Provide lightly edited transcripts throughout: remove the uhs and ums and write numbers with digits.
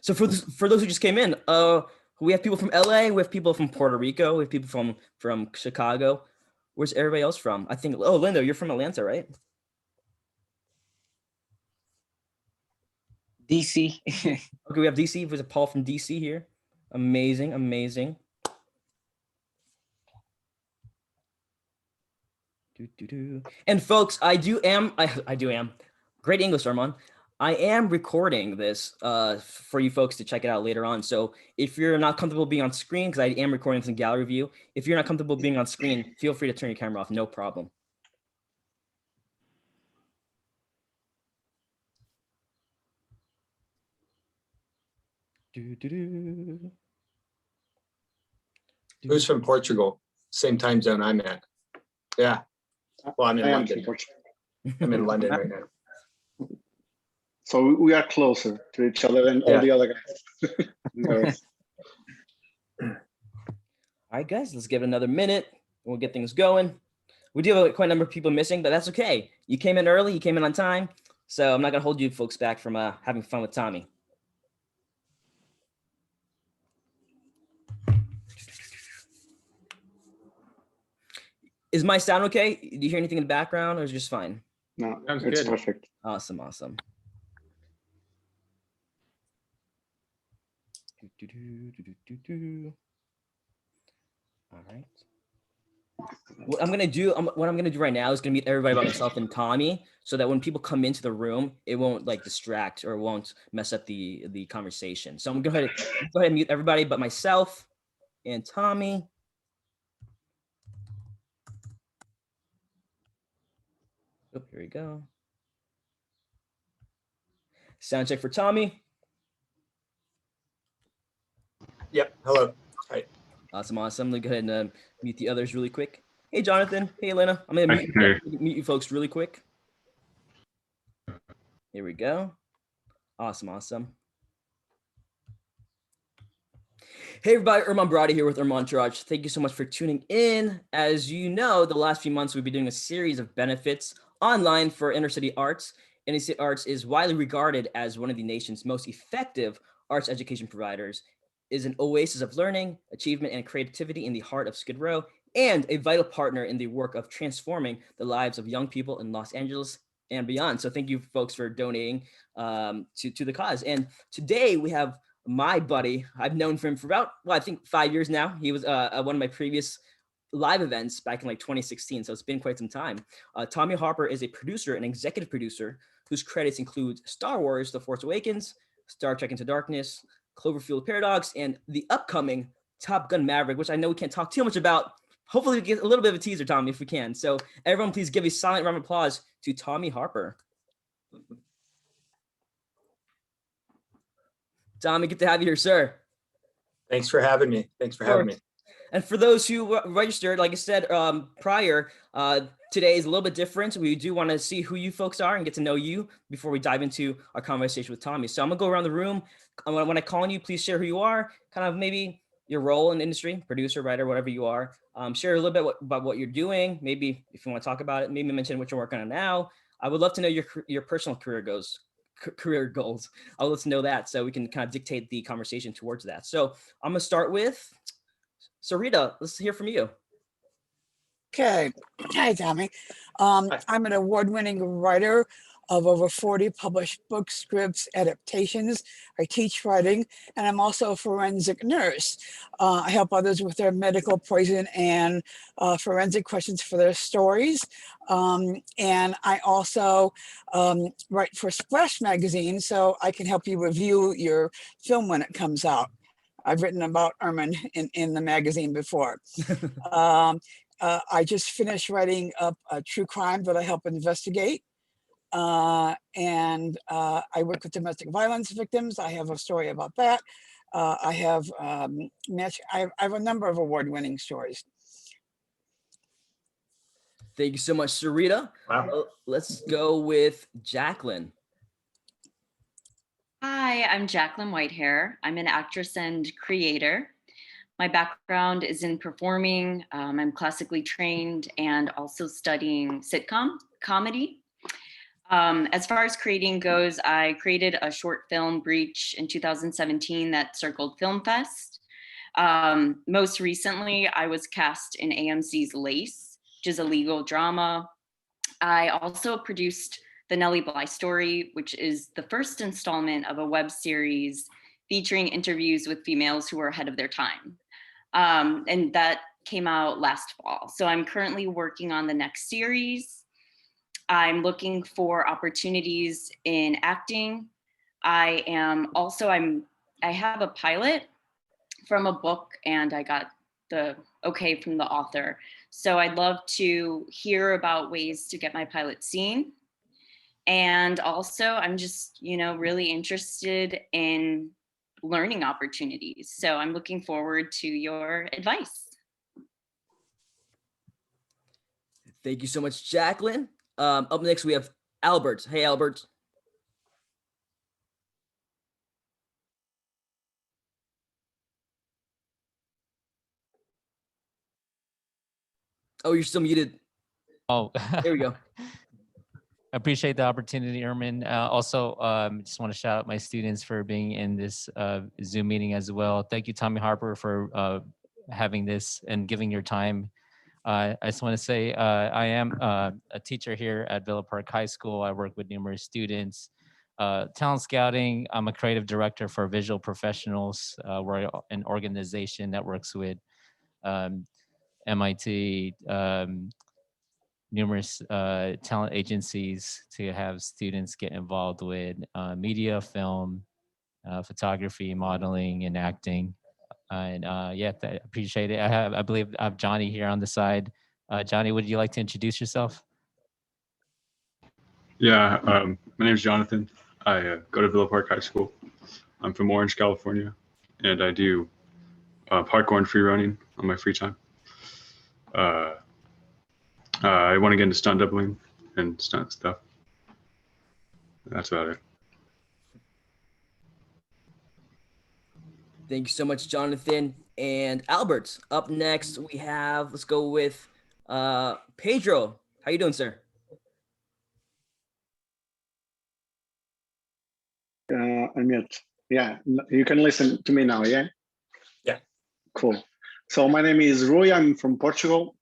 So for those who just came in, we have people from LA, we have people from Puerto Rico, we have people from Chicago. Where's everybody else from? I think, oh, Linda, you're from Atlanta, right? DC. Okay, we have DC. There's a Paul from DC here. Amazing, amazing. And folks, I do am. Great English, Armand. I am recording this for you folks to check it out later on. So if you're not comfortable being on screen, because I am recording some gallery view, if you're not comfortable being on screen, feel free to turn your camera off, no problem. Who's from Portugal? Same time zone I'm at. Yeah. Well, I'm in London. I'm in London right now. So we are closer to each other than all the other guys. All right, guys, let's give it another minute. We'll get things going. We do have quite a number of people missing, but that's okay. You came in early, you came in on time, so I'm not gonna hold you folks back from having fun with Tommy. Is my sound okay? Do you hear anything in the background, or is it just fine? No, it's perfect. Awesome, awesome. All right. What I'm gonna do right now is gonna meet everybody about myself and Tommy, so that when people come into the room, it won't like distract or won't mess up the conversation. So I'm gonna go ahead and mute everybody but myself and Tommy. Oh, here we go. Sound check for Tommy. Yep. Hello. Hi. Awesome, awesome. Let me go ahead and mute the others really quick. Hey, Jonathan. Hey, Elena. I'm gonna mute you folks really quick. Here we go. Awesome, awesome. Hey everybody, Ermantourage here with Ermantourage. Thank you so much for tuning in. As you know, the last few months we've been doing a series of benefits online for inner city arts. Inner city arts is widely regarded as one of the nation's most effective arts education providers, is an oasis of learning, achievement, and creativity in the heart of Skid Row, and a vital partner in the work of transforming the lives of young people in Los Angeles and beyond. So thank you folks for donating to the cause. And today we have my buddy. I've known him for about, well, I think 5 years now. He was one of my previous live events back in like 2016. So it's been quite some time. Tommy Harper is a producer and executive producer whose credits include Star Wars: The Force Awakens, Star Trek Into Darkness, Cloverfield Paradox, and the upcoming Top Gun Maverick, which I know we can't talk too much about. Hopefully we get a little bit of a teaser, Tommy, if we can. So everyone please give a silent round of applause to Tommy Harper. Tommy, good to have you here, sir. Thanks for having me. Thanks for having me. And for those who registered, like I said prior, today is a little bit different. We do want to see who you folks are and get to know you before we dive into our conversation with Tommy. So I'm gonna go around the room. When I call on you, please share who you are, kind of maybe your role in the industry, producer, writer, whatever you are. Share a little bit about what you're doing. Maybe if you want to talk about it, maybe mention what you're working on now. I would love to know your personal career goals. I would love to know that so we can kind of dictate the conversation towards that. So I'm gonna start with Sarita. Let's hear from you. Okay. Hi, Tommy. I'm an award-winning writer of over 40 published books, scripts, adaptations. I teach writing, and I'm also a forensic nurse. I help others with their medical, poison, and forensic questions for their stories. And I also write for Splash Magazine, so I can help you review your film when it comes out. I've written about Erman in the magazine before. I just finished writing up a true crime that I help investigate. And I work with domestic violence victims. I have a story about that. I have I have a number of award-winning stories. Thank you so much, Sarita. Wow. Let's go with Jacqueline. Hi, I'm Jacqueline Whitehair. I'm an actress and creator. My background is in performing. I'm classically trained and also studying sitcom comedy. As far as creating goes, I created a short film, Breach, in 2017 that circled Film Fest. Most recently, I was cast in AMC's Lace, which is a legal drama. I also produced The Nellie Bly Story, which is the first installment of a web series featuring interviews with females who are ahead of their time. And that came out last fall. So I'm currently working on the next series. I'm looking for opportunities in acting. I have a pilot from a book and I got the okay from the author. So I'd love to hear about ways to get my pilot seen. And also I'm just, really interested in learning opportunities. So I'm looking forward to your advice. Thank you so much, Jacqueline. Up next, we have Albert. Hey, Albert. Oh, you're still muted. Oh, There we go. I appreciate the opportunity, Erman. Also, just want to shout out my students for being in this Zoom meeting as well. Thank you, Tommy Harper, for having this and giving your time. I just want to say I am a teacher here at Villa Park High School. I work with numerous students. Talent Scouting, I'm a creative director for Visual Professionals. We're an organization that works with MIT, numerous talent agencies to have students get involved with media, film, photography, modeling, and acting. And yeah, I appreciate it. I believe I have Johnny here on the side. Johnny, would you like to introduce yourself? Yeah, my name is Jonathan. I go to Villa Park High School. I'm from Orange, California, and I do parkour and free running on my free time. I want to get into stunt doubling and stunt stuff. That's about it. Thank you so much, Jonathan. And Albert, up next, we have, let's go with Pedro. How you doing, sir? Unmute. Yeah, you can listen to me now, yeah? Yeah. Cool. So my name is Rui. I'm from Portugal.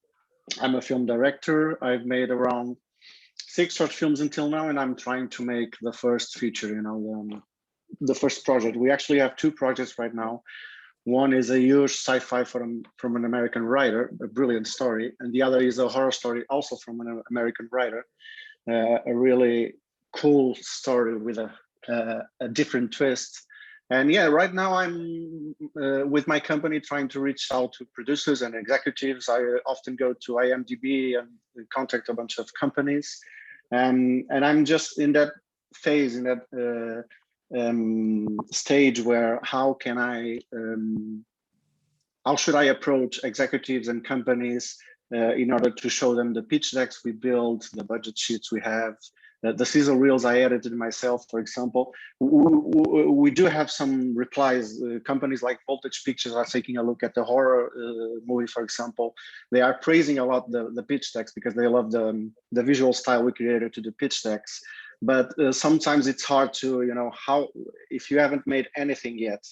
I'm a film director. I've made around 6 short films until now, and I'm trying to make the first feature, the first project. We actually have 2 projects right now. One is a huge sci-fi from an American writer, a brilliant story, and the other is a horror story also from an American writer, a really cool story with a different twist. And yeah, right now I'm with my company trying to reach out to producers and executives. I often go to IMDb and contact a bunch of companies, and I'm just in that phase, in that stage where how should I approach executives and companies in order to show them the pitch decks we build, the budget sheets we have, the sizzle reels I edited myself, for example. We do have some replies. Companies like Voltage Pictures are taking a look at the horror movie, for example. They are praising a lot the pitch decks because they love the visual style we created to the pitch decks. But sometimes it's hard to, if you haven't made anything yet,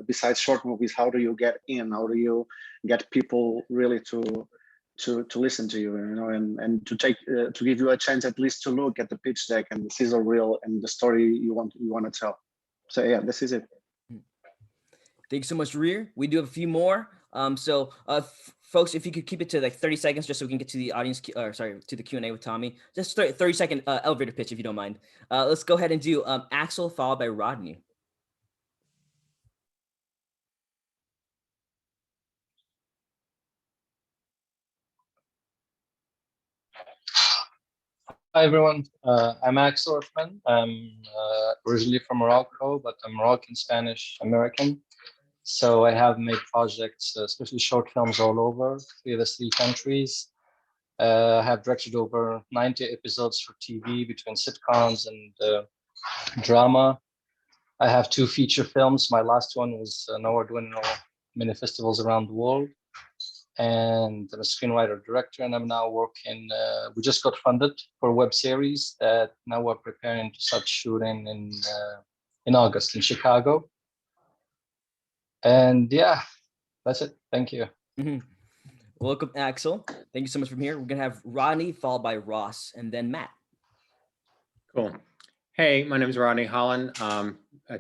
besides short movies, how do you get in? How do you get people really to listen to you, and to give you a chance at least to look at the pitch deck and the sizzle reel and the story you want to tell. So yeah, this is it. Thanks so much, Rear. We do have a few more. Folks, if you could keep it to like 30 seconds, just so we can get to the audience, to the Q&A with Tommy. Just 30-second elevator pitch, if you don't mind. Let's go ahead and do Axel followed by Rodney. Hi everyone, I'm Axel Orfman. I'm originally from Morocco, but I'm Moroccan, Spanish, American. So I have made projects, especially short films all over, 3 of the 3 countries. I have directed over 90 episodes for TV between sitcoms and drama. I have 2 feature films. My last one was an award winner at many festivals around the world. and I'm a screenwriter director, and I'm now working. We just got funded for a web series that now we're preparing to start shooting in August in Chicago. And yeah, that's it. Thank you. Welcome, Axel. Thank you so much from here. We're gonna have Rodney followed by Ross and then Matt. Cool. Hey, my name is Rodney Holland.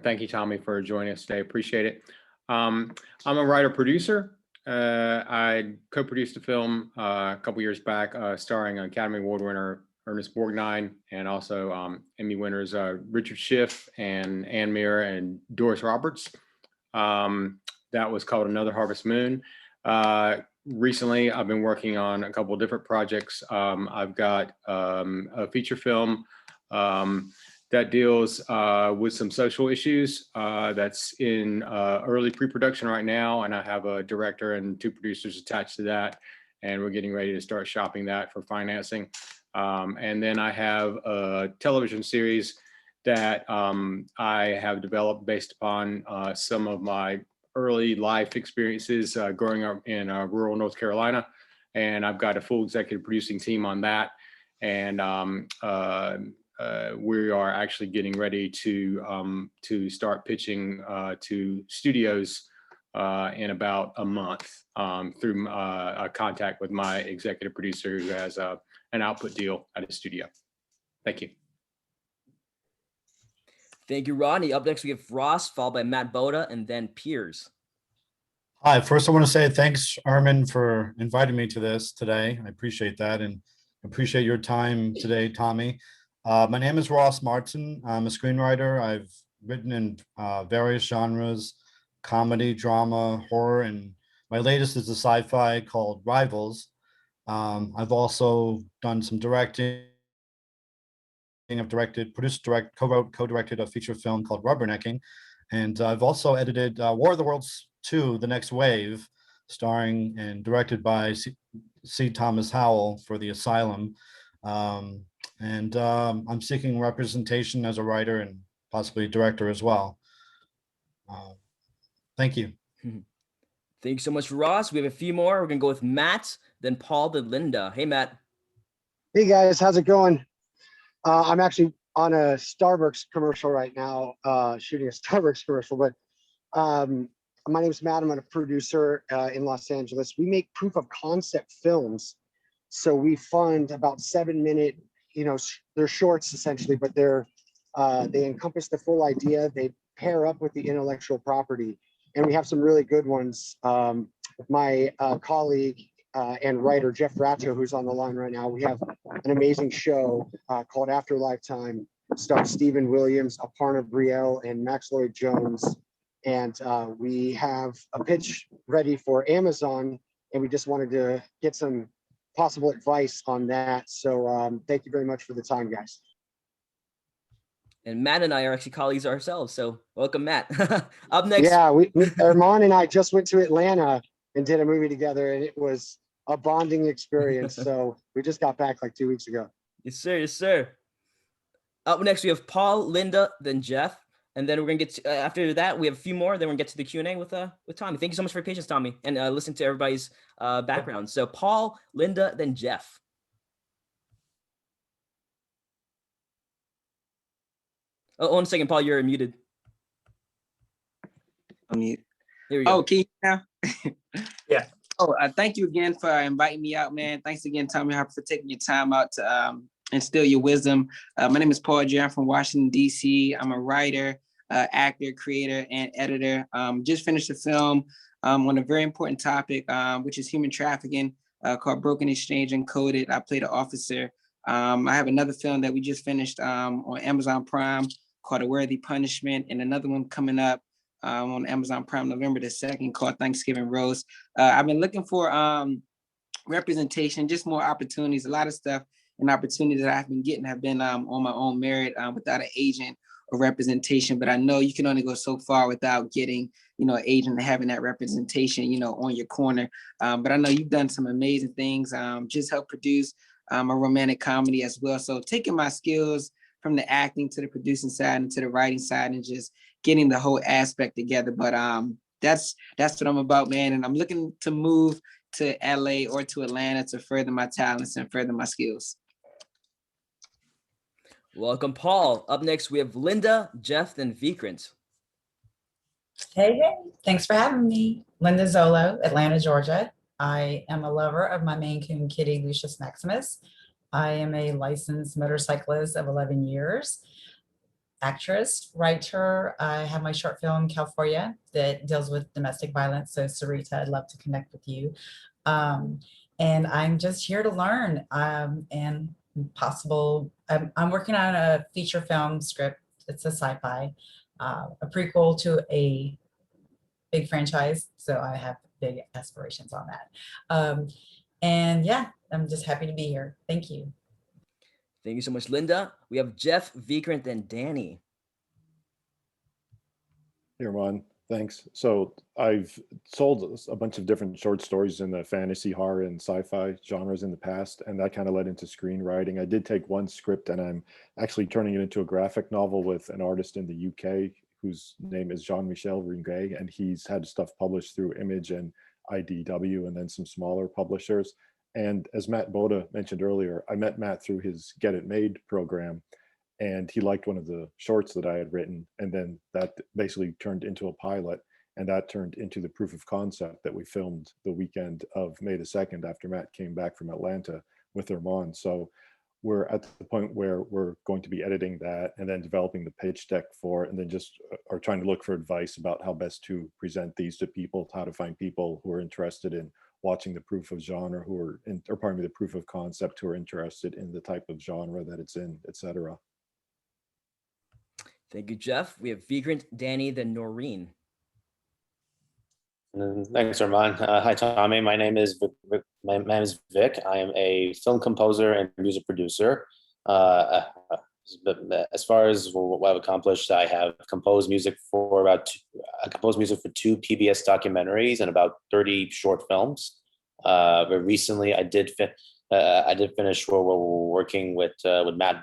Thank you, Tommy, for joining us today. Appreciate it. I'm a writer-producer. I co-produced a film a couple years back starring Academy Award winner Ernest Borgnine and also Emmy winners Richard Schiff and Ann Muir and Doris Roberts. That was called Another Harvest Moon. Recently, I've been working on a couple of different projects. I've got a feature film that deals with some social issues that's in early pre-production right now. And I have a director and 2 producers attached to that. And we're getting ready to start shopping that for financing. And then I have a television series that I have developed based upon some of my early life experiences growing up in rural North Carolina. And I've got a full executive producing team on that. And we are actually getting ready to start pitching to studios in about a month through a contact with my executive producer who has an output deal at a studio. Thank you. Thank you, Rodney. Up next, we have Ross, followed by Matt Boda, and then Piers. Hi, first I want to say thanks, Erman, for inviting me to this today. I appreciate that and appreciate your time today, Tommy. My name is Ross Martin. I'm a screenwriter. I've written in various genres, comedy, drama, horror, and my latest is a sci-fi called Rivals. I've also done some directing. I've directed, produced, co-wrote, co-directed a feature film called Rubbernecking. And I've also edited War of the Worlds 2, The Next Wave, starring and directed by C. Thomas Howell for The Asylum. I'm seeking representation as a writer and possibly director as well. Thank you. Thank you so much, Ross. We have a few more. We're gonna go with Matt, then Paul, then Linda. Hey, Matt. Hey guys, how's it going? I'm actually on a Starbucks commercial right now, shooting a Starbucks commercial, but my name is Matt. I'm a producer in Los Angeles. We make proof of concept films. So we fund about 7-minute, they're shorts essentially, but they encompass the full idea. They pair up with the intellectual property. And we have some really good ones. My colleague and writer, Jeff Ratto, who's on the line right now, we have an amazing show called After Lifetime. Stars Stephen Williams, Aparna Brielle, and Max Lloyd Jones. And we have a pitch ready for Amazon, and we just wanted to get some possible advice on that. So thank you very much for the time, guys. And Matt and I are actually colleagues ourselves. So welcome, Matt. Up next. Yeah, Erman and I just went to Atlanta and did a movie together, and it was a bonding experience. So we just got back like 2 weeks ago. Yes, sir. Yes, sir. Up next, we have Paul, Linda, then Jeff. And then we're gonna get to, after that, we have a few more. Then we're gonna get to the Q&A with Tommy. Thank you so much for your patience, Tommy, and listen to everybody's background. So Paul, Linda, then Jeff. Oh, 1 second, Paul, you're muted. I'm mute. There we go. Oh, can you now? Yeah. Oh, thank you again for inviting me out, man. Thanks again, Tommy Harper, for taking your time out to instill your wisdom. My name is Paul J. I'm from Washington, D.C. I'm a writer, actor, creator, and editor. Just finished a film on a very important topic, which is human trafficking, called Broken Exchange Encoded. I played an officer. I have another film that we just finished on Amazon Prime called A Worthy Punishment, and another one coming up on Amazon Prime November the 2nd called Thanksgiving Rose. I've been looking for representation, just more opportunities. A lot of stuff and opportunities that I've been getting have been on my own merit without an agent or representation. But I know you can only go so far without getting, an agent and having that representation, on your corner. But I know you've done some amazing things. Just helped produce a romantic comedy as well. So taking my skills from the acting to the producing side and to the writing side and just getting the whole aspect together. But that's what I'm about, man. And I'm looking to move to LA or to Atlanta to further my talents and further my skills. Welcome, Paul. Up next, we have Linda, Jeff, and Vikrant. Hey, hey, thanks for having me. Linda Zolo, Atlanta, Georgia. I am a lover of my Maine Coon kitty, Lucius Maximus. I am a licensed motorcyclist of 11 years. Actress, writer. I have my short film, California, that deals with domestic violence. So Sarita, I'd love to connect with you. And I'm just here to learn and possible. I'm working on a feature film script. It's a sci-fi, a prequel to a big franchise. So I have big aspirations on that. And yeah, I'm just happy to be here. Thank you. Thank you so much, Linda. We have Jeff, Vikrant, and Danny. Hey, Ron. Thanks. So I've sold a bunch of different short stories in the fantasy, horror, and sci-fi genres in the past, and that kind of led into screenwriting. I did take one script, and I'm actually turning it into a graphic novel with an artist in the UK whose name is Jean-Michel Ringuet, and he's had stuff published through Image and IDW, and then some smaller publishers. And as Matt Boda mentioned earlier, I met Matt through his Get It Made program, and he liked one of the shorts that I had written, and then that basically turned into a pilot, and that turned into the proof of concept that we filmed the weekend of May the 2nd after Matt came back from Atlanta with Erman. So we're at the point where we're going to be editing that and then developing the pitch deck for it, and then just are trying to look for advice about how best to present these to people, how to find people who are interested in watching the proof of genre, who are in, or pardon me, the proof of concept, who are interested in the type of genre that it's in, etc. Thank you, Jeff. We have Vikrant, Danny, then Noreen. Thanks, Armand. Hi, Tommy. My name is Vic. I am a film composer and music producer. As far as what I've accomplished, I have composed music for two PBS documentaries and about 30 short films. But recently, I did finish working with Matt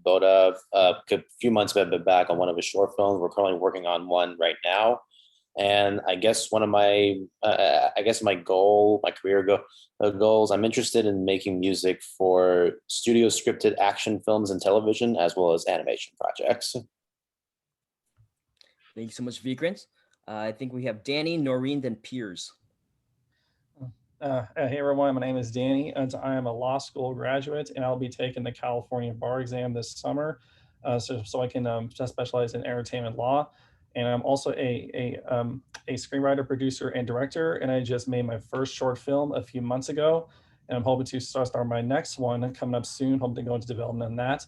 Boda a few months back on one of his short films. We're currently working on one right now. And I guess one of my, my career goals, I'm interested in making music for studio scripted action films and television, as well as animation projects. Thank you so much, Vikrant. I think we have Danny, Noreen, then Piers. Hey everyone, my name is Danny, and I am a law school graduate, and I'll be taking the California bar exam this summer, so I can specialize in entertainment law. And I'm also a screenwriter, producer, and director, and I just made my first short film a few months ago, and I'm hoping to start my next one coming up soon, hoping to go into development on that.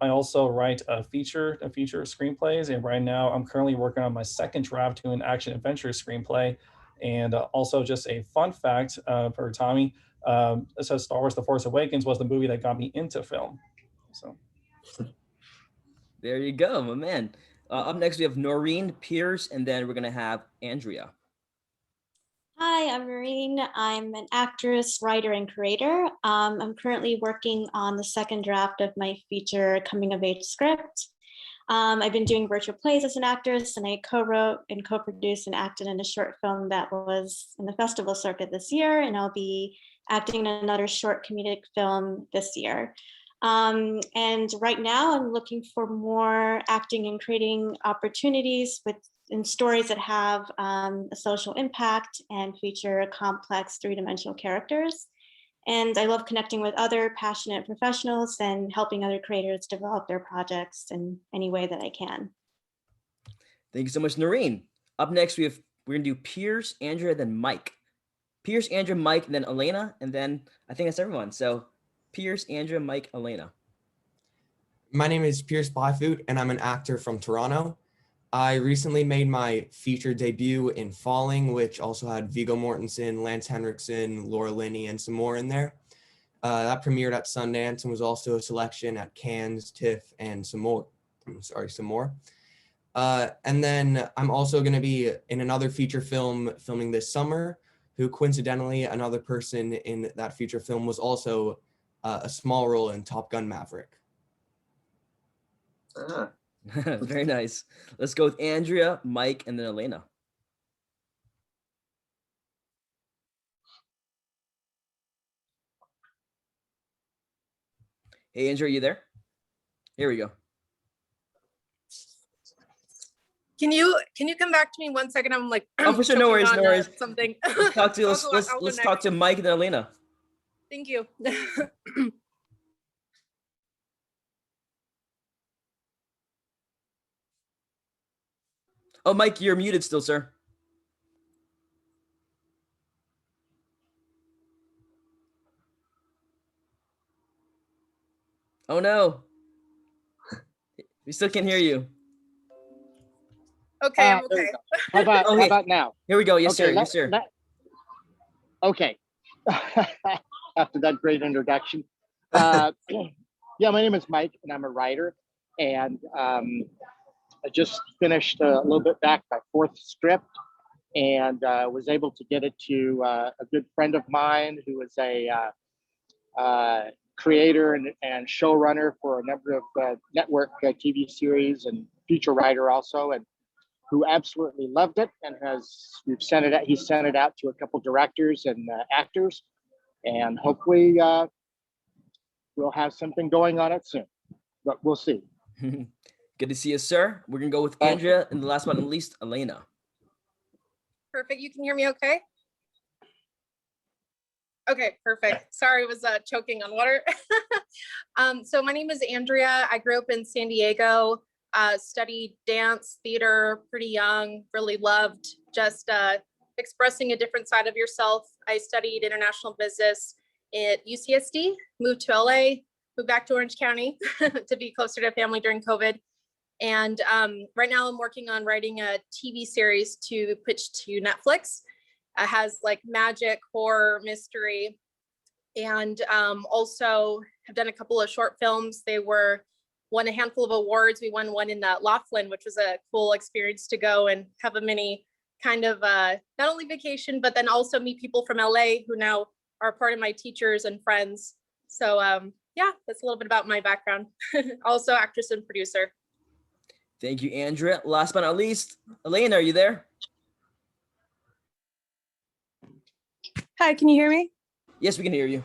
I also write feature screenplays, and right now I'm currently working on my second draft to an action adventure screenplay. And also just a fun fact for Tommy, it says Star Wars The Force Awakens was the movie that got me into film. So there you go, my man. Up next, we have Noreen, Piers, and then we're going to have Andrea. Hi, I'm Noreen. I'm an actress, writer, and creator. I'm currently working on the second draft of my feature coming of age script. I've been doing virtual plays as an actress, and I co-wrote and co-produced and acted in a short film that was in the festival circuit this year, and I'll be acting in another short comedic film this year. And right now I'm looking for more acting and creating opportunities in stories that have a social impact and feature complex three-dimensional characters. And I love connecting with other passionate professionals and helping other creators develop their projects in any way that I can. Thank you so much, Noreen. Up next, we're gonna do Piers, Andrea, then Mike. Piers, Andrea, Mike, and then Elena, and then I think that's everyone. So Piers, Andrea, Mike, Elena. My name is Piers Byfoot, and I'm an actor from Toronto. I recently made my feature debut in Falling, which also had Viggo Mortensen, Lance Henriksen, Laura Linney, and some more in there. That premiered at Sundance and was also a selection at Cannes, TIFF, and some more. And then I'm also going to be in another feature film filming this summer, who coincidentally, another person in that feature film was also a small role in Top Gun Maverick. Very nice. Let's go with Andrea, Mike, and then Elena. Hey, Andrew, are you there? Here we go. Can you come back to me 1 second? I'm like, Oh, for sure. No choking worries. on, No worries. something. Let's talk to I'll go let's next. talk to Mike and Elena. Thank you. Oh, Mike, you're muted still, sir. Oh no. We still can't hear you. Okay, I'm There we okay. go. How about, Okay. how about now? Here we go. Yes, Okay, sir. Yes, sir. Okay. After that great introduction. Yeah, my name is Mike and I'm a writer. And I just finished a little bit back my fourth script and was able to get it to a good friend of mine who is a creator and showrunner for a number of network TV series and feature writer also, and who absolutely loved it and he sent it out to a couple directors and actors, and hopefully we'll have something going on it soon, but we'll see. Good to see you, sir. We're gonna go with Andrea, and the last but not least, Elena. Perfect. You can hear me okay? Okay, perfect. Sorry, I was choking on water. So my name is Andrea. I grew up in San Diego, studied dance, theater, pretty young, really loved just expressing a different side of yourself. I studied international business at UCSD, moved to LA, moved back to Orange County to be closer to family during COVID. And right now I'm working on writing a TV series to pitch to Netflix. It has like magic, horror, mystery, and also have done a couple of short films. They won a handful of awards. We won one in Laughlin, which was a cool experience to go and have a mini kind of not only vacation, but then also meet people from LA who now are part of my teachers and friends. So yeah, that's a little bit about my background. Also actress and producer. Thank you, Andrea. Last but not least, Elena, are you there? Hi, can you hear me? Yes, we can hear you.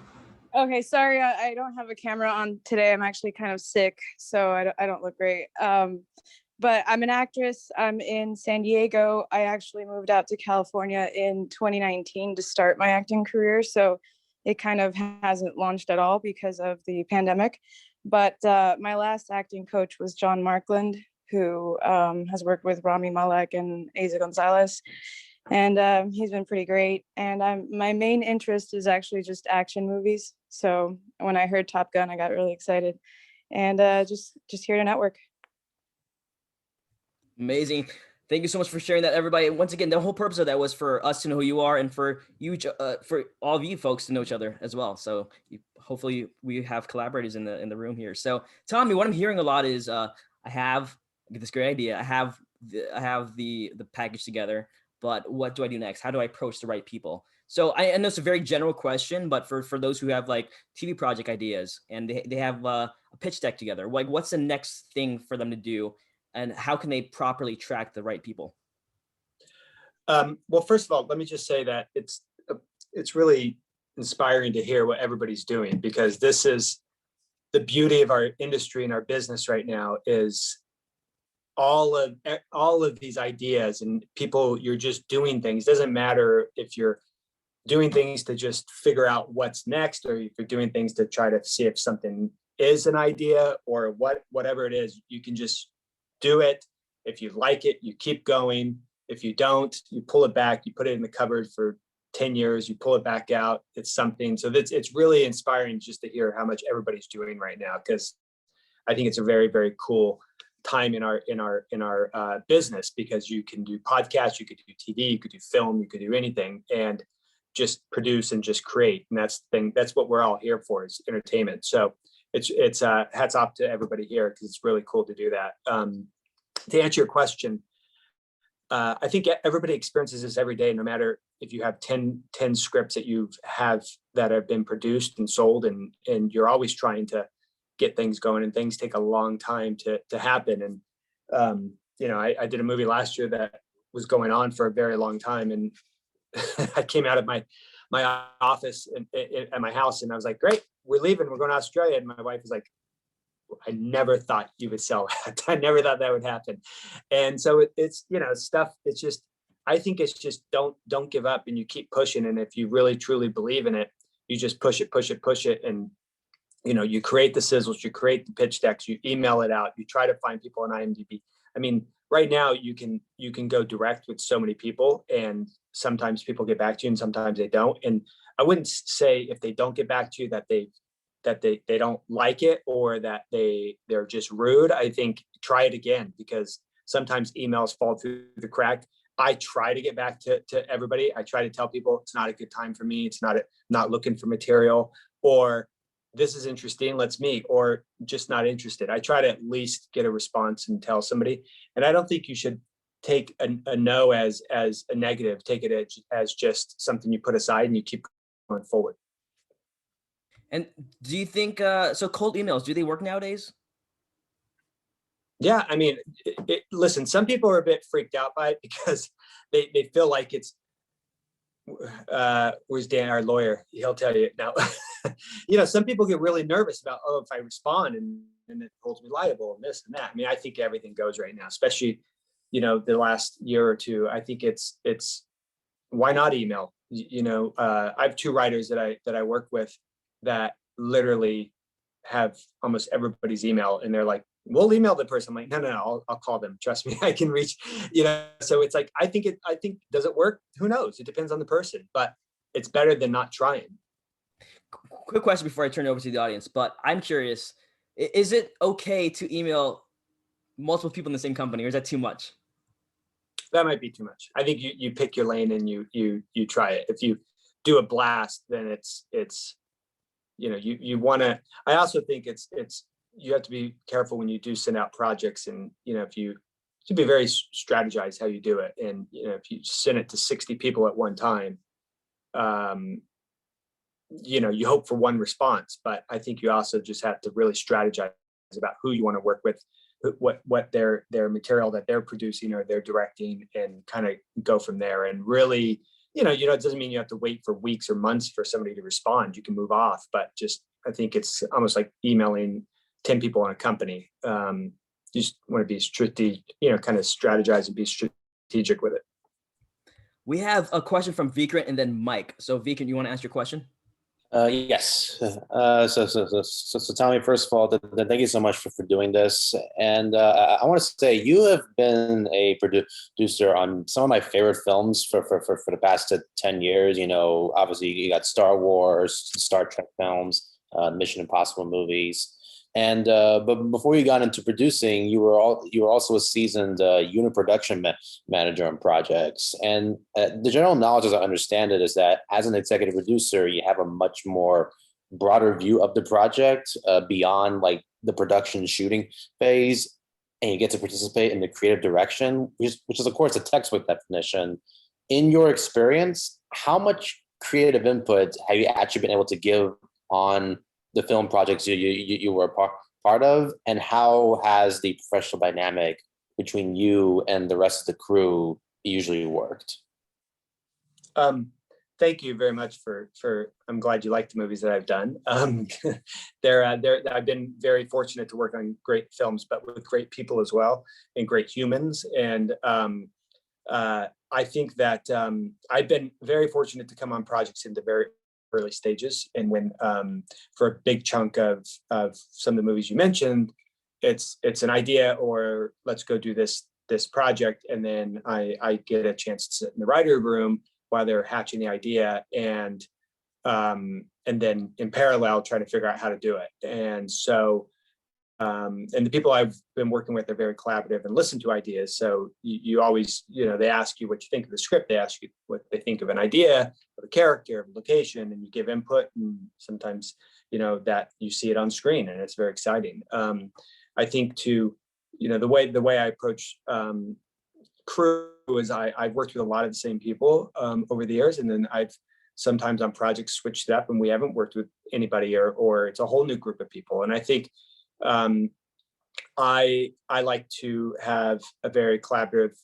Okay, sorry, I don't have a camera on today. I'm actually kind of sick, so I don't look great. But I'm an actress. I'm in San Diego. I actually moved out to California in 2019 to start my acting career, so it kind of hasn't launched at all because of the pandemic. But my last acting coach was John Markland, who has worked with Rami Malek and Asa Gonzalez. And he's been pretty great. And my main interest is actually just action movies. So when I heard Top Gun, I got really excited, and just here to network. Amazing. Thank you so much for sharing that, everybody. Once again, the whole purpose of that was for us to know who you are and for you, for all of you folks to know each other as well. So hopefully we have collaborators in the room here. So Tommy, what I'm hearing a lot is I get this great idea. I have the package together, but what do I do next? How do I approach the right people? So I know it's a very general question, but for those who have like TV project ideas and they have a pitch deck together, like what's the next thing for them to do? And how can they properly track the right people? Well, first of all, let me just say that it's really inspiring to hear what everybody's doing, because this is the beauty of our industry and our business right now is all of these ideas and people. You're just doing things. Doesn't matter if you're doing things to just figure out what's next, or if you're doing things to try to see if something is an idea or whatever it is. You can just do it. If you like it, you keep going. If you don't, you pull it back, you put it in the cupboard for 10 years, you pull it back out. It's something. So it's really inspiring just to hear how much everybody's doing right now, because I think it's a very, very cool time in our business, because you can do podcasts, you could do TV, you could do film, you could do anything and just produce and just create. And that's what we're all here for, is entertainment. So it's hats off to everybody here, because it's really cool to do that. To answer your question, I think everybody experiences this every day, no matter if you have 10 scripts that have been produced and sold, and you're always trying to get things going, and things take a long time to happen. And I did a movie last year that was going on for a very long time, and I came out of my office at my house and I was like, great, we're leaving, we're going to Australia. And my wife was like, I never thought you would sell that. I never thought that would happen. And so it's, you know, stuff, it's just, I think it's just don't give up and you keep pushing. And if you really truly believe in it, you just push it. And, you know, you create the sizzles, you create the pitch decks, you email it out, you try to find people on IMDb. I mean, right now you can go direct with so many people, and sometimes people get back to you and sometimes they don't. And I wouldn't say if they don't get back to you that they don't like it or that they're just rude. I think try it again, because sometimes emails fall through the crack. I try to get back to everybody. I try to tell people it's not a good time for me. It's not looking for material, or this is interesting, let's meet, or just not interested. I try to at least get a response and tell somebody. And I don't think you should take a no as a negative. Take it as just something you put aside and you keep going forward. And do you think, so cold emails, do they work nowadays? Yeah, I mean, listen, some people are a bit freaked out by it because they feel like it's, where's Dan, our lawyer? He'll tell you now. You know, some people get really nervous about, oh, if I respond and it holds me liable and this and that. I mean, I think everything goes right now, especially, you know, the last year or two. I think it's why not email? You know, I have two writers that I work with that literally have almost everybody's email, and they're like, we'll email the person. I'm like, no, I'll call them. Trust me, I can reach, you know. So it's like, I think does it work? Who knows? It depends on the person, but it's better than not trying. Quick question before I turn it over to the audience, but I'm curious, is it okay to email multiple people in the same company, or is that too much? That might be too much. I think you pick your lane and you try it. If you do a blast, then it's, you know, you want to, I also think it's, you have to be careful when you do send out projects, and, you know, if you should be very strategized how you do it. And, you know, if you send it to 60 people at one time, you know, you hope for one response, but I think you also just have to really strategize about who you want to work with, what their material that they're producing or they're directing, and kind of go from there. And really, you know, it doesn't mean you have to wait for weeks or months for somebody to respond. You can move off, but just, I think it's almost like emailing 10 people in a company. You just want to be strategic, you know, kind of strategize and be strategic with it. We have a question from Vikrant and then Mike. So Vikrant, you want to ask your question? Yes. So Tommy, first of all, thank you so much for doing this. And I want to say you have been a producer on some of my favorite films for the past 10 years. You know, obviously you got Star Wars, Star Trek films, Mission Impossible movies. And but before you got into producing, you were also a seasoned unit production manager on projects. And the general knowledge, as I understand it, is that as an executive producer, you have a much more broader view of the project beyond like the production shooting phase, and you get to participate in the creative direction, which is of course a textbook definition. In your experience, how much creative input have you actually been able to give on the film projects you were part of, and how has the professional dynamic between you and the rest of the crew usually worked? Thank you very much for. I'm glad you like the movies that I've done. I've been very fortunate to work on great films, but with great people as well, and great humans. And I think that I've been very fortunate to come on projects in the very early stages, and when for a big chunk of some of the movies you mentioned, it's an idea, or let's go do this project, and then I get a chance to sit in the writer room while they're hatching the idea, and then in parallel try to figure out how to do it. And so and the people I've been working with are very collaborative and listen to ideas. So you always, you know, they ask you what you think of the script, they ask you what they think of an idea, of a character, of a location, and you give input. And sometimes, you know, that you see it on screen, and it's very exciting. I think you know, the way I approach crew is I've worked with a lot of the same people over the years, and then I've sometimes on projects switched it up and we haven't worked with anybody, or it's a whole new group of people. And I think I like to have a very collaborative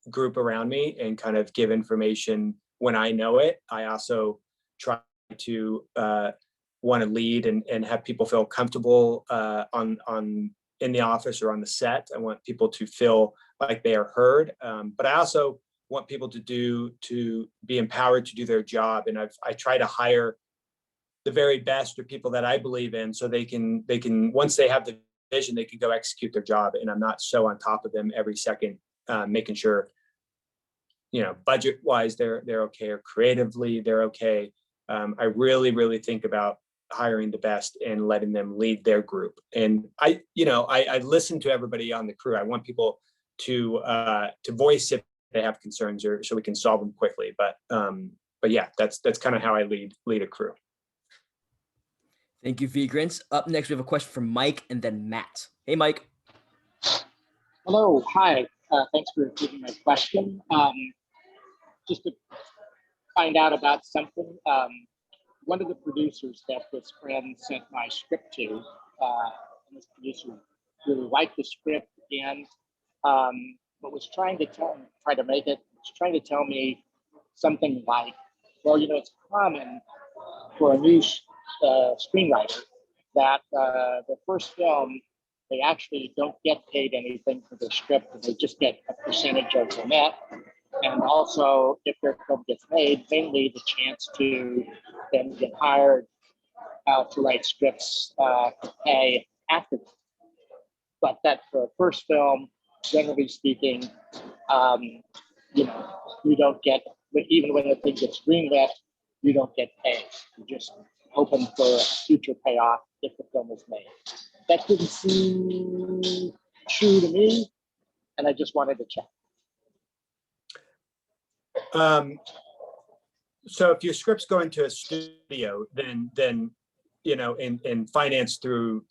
group around me and kind of give information when I know it. I also try to want to lead and have people feel comfortable in the office or on the set. I want people to feel like they are heard, but I also want people to be empowered to do their job. And I try to hire the very best or people that I believe in, so they can once they have the vision, they can go execute their job. And I'm not so on top of them every second, making sure, budget wise they're okay, or creatively they're okay. I really think about hiring the best and letting them lead their group. And I listen to everybody on the crew. I want people to voice if they have concerns, or so we can solve them quickly. But yeah, that's kind of how I lead a crew. Thank you, Vagrants. Up next, we have a question from Mike and then Matt. Hey, Mike. Hello, hi. Thanks for taking my question. Just to find out about something, one of the producers that this friend sent my script to, and this producer really liked the script, and but was trying to tell me something like, well, it's common for a new screenwriter that the first film, they actually don't get paid anything for the script, and they just get a percentage of the net. And also, if their film gets made, mainly the chance to then get hired to write scripts to pay afterwards. But that for a first film, generally speaking, you don't get, even when the thing gets greenlit, you don't get paid. You're just hoping for a future payoff if the film is made. That didn't seem true to me, and I just wanted to check. So if your script's going to a studio, then in finance through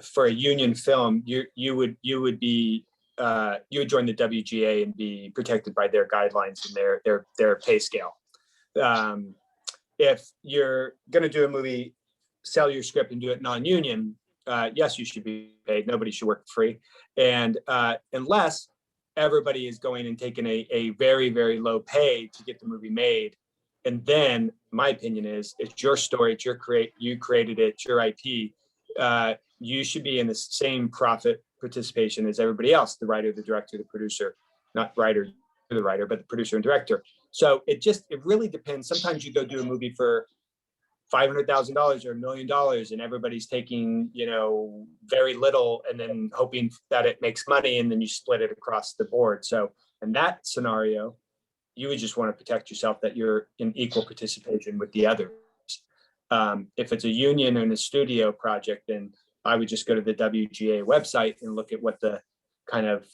for a union film, you would join the WGA and be protected by their guidelines and their pay scale. If you're going to do a movie, sell your script and do it non-union, yes, you should be paid. Nobody should work for free, and unless everybody is going and taking a very, very low pay to get the movie made. And then my opinion is, it's your story, it's you created it, it's your IP. You should be in the same profit participation as everybody else, the writer, the director, the producer, not writer, the writer, but the producer and director. So it really depends. Sometimes you go do a movie for $500,000 or $1 million, and everybody's taking, very little, and then hoping that it makes money, and then you split it across the board. So in that scenario, you would just want to protect yourself that you're in equal participation with the others. If it's a union and a studio project, then I would just go to the WGA website and look at what the kind of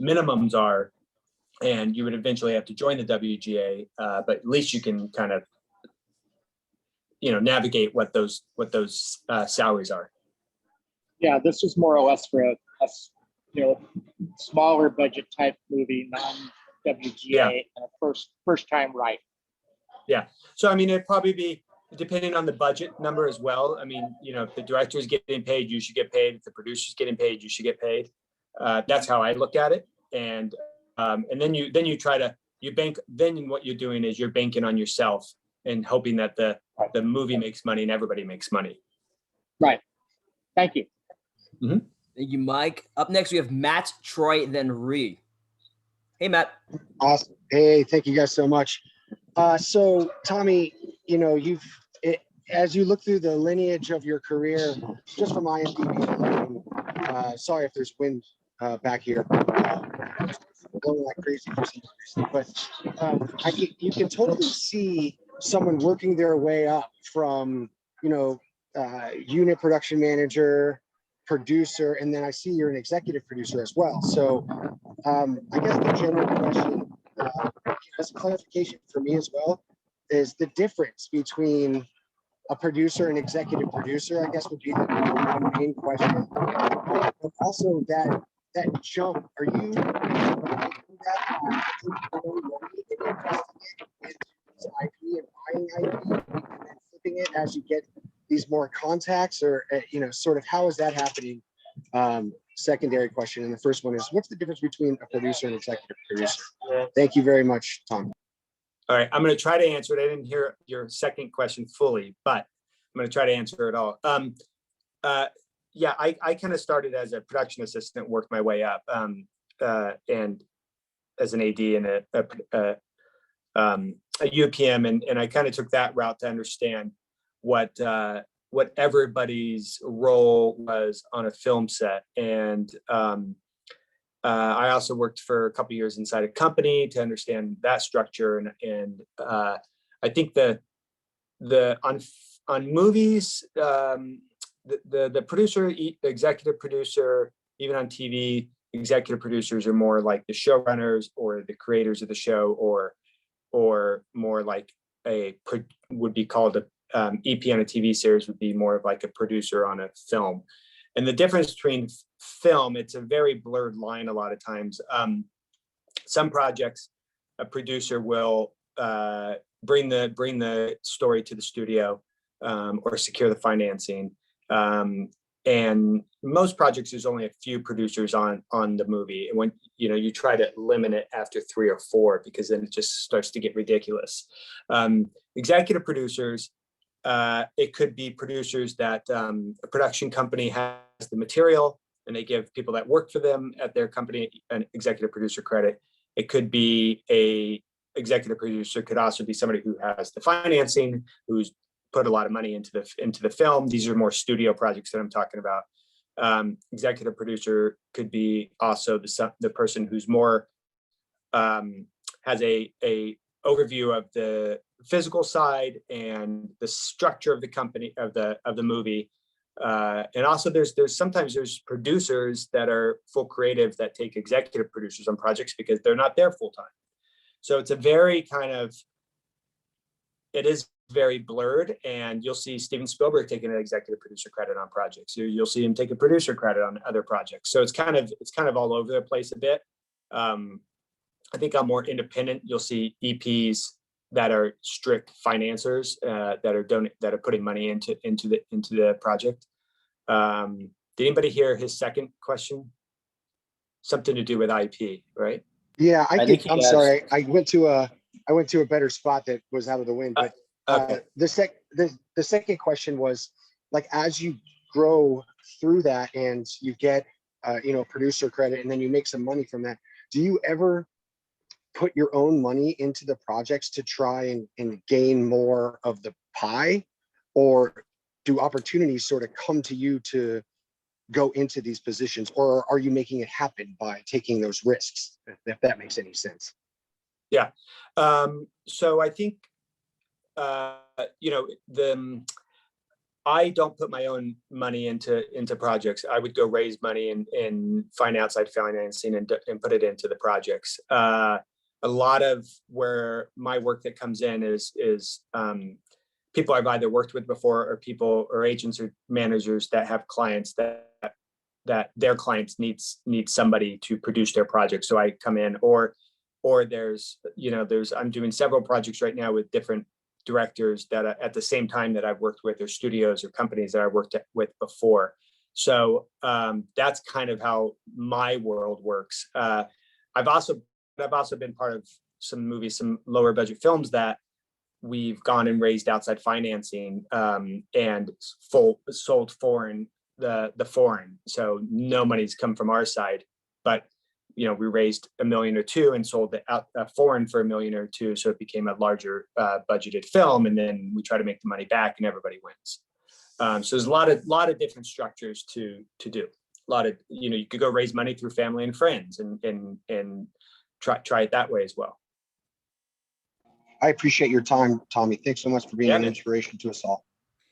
minimums are, and you would eventually have to join the WGA, but at least you can kind of navigate what those salaries are. Yeah, this is more or less for a smaller budget type movie, non-WGA, and a first time write. Yeah, so I mean, it'd probably be depending on the budget number as well. I mean, if the director is getting paid, you should get paid. If the producer's getting paid, you should get paid. That's how I look at it, and then you try to bank. Then what you're doing is you're banking on yourself and hoping that the movie makes money and everybody makes money. Right. Thank you. Mm-hmm. Thank you, Mike. Up next, we have Matt, Troy, then Ree. Hey, Matt. Awesome. Hey, thank you guys so much. So Tommy, as you look through the lineage of your career, just from IMDb, sorry if there's wind back here. Blowing like crazy for some reason, but you can totally see someone working their way up from unit production manager, producer, and then I see you're an executive producer as well. So I guess the general question, as a clarification for me as well, is the difference between a producer and executive producer, I guess, would be the main question. But also that jump, are you IP and buying IP and then flipping it as you get these more contacts, or sort of how is that happening? Secondary question. And the first one is, what's the difference between a producer and executive producer? Thank you very much, Tom. All right, I'm going to try to answer it. I didn't hear your second question fully, but I'm going to try to answer it all. Yeah, I kind of started as a production assistant, worked my way up, and as an AD and a UPM, and I kind of took that route to understand what everybody's role was on a film set. And I also worked for a couple of years inside a company to understand that structure. And I think on movies, the producer, the executive producer, even on TV, executive producers are more like the showrunners or the creators of the show, or more like would be called a EP on a TV series would be more of like a producer on a film. And the difference between film, it's a very blurred line a lot of times. Some projects, a producer will bring the story to the studio or secure the financing. And most projects, there's only a few producers on the movie. And when you try to limit it after 3 or 4, because then it just starts to get ridiculous. Executive producers, it could be producers that a production company has the material and they give people that work for them at their company an executive producer credit. It could be a executive producer, could also be somebody who has the financing, who's put a lot of money into the film. These are more studio projects that I'm talking about. Executive producer could be also the person who's more has a overview of the physical side and the structure of the company of the movie. And also there's sometimes producers that are full creative that take executive producers on projects because they're not there full time. So it's a very it is very blurred, and you'll see Steven Spielberg taking an executive producer credit on projects. You'll see him take a producer credit on other projects. So it's kind of all over the place a bit. I think on more independent, you'll see EPs that are strict financiers that are putting money into the project. Did anybody hear his second question? Something to do with IP, right? Yeah, I think I'm sorry. I went to a better spot that was out of the wind, but okay. The second question was, like, as you grow through that and you get producer credit and then you make some money from that, do you ever put your own money into the projects to try and gain more of the pie, or do opportunities sort of come to you to go into these positions, or are you making it happen by taking those risks, if that makes any sense? Yeah. So I think, I don't put my own money into projects. I would go raise money and find outside financing and put it into the projects. A lot of where my work that comes in is people I've either worked with before, or people or agents or managers that have clients that their clients need somebody to produce their project. So I come in, or I'm doing several projects right now with different directors that at the same time that I've worked with, or studios or companies that I worked with before. So that's kind of how my world works. I've also been part of some movies, some lower budget films that we've gone and raised outside financing and sold foreign the foreign. So no money's come from our side, but we raised $1 million or $2 million and sold it out foreign for $1 million or $2 million. So it became a larger budgeted film, and then we try to make the money back and everybody wins. So there's a lot of different structures to do. A lot of, you could go raise money through family and friends and try it that way as well. I appreciate your time, Tommy. Thanks so much for being an inspiration to us all.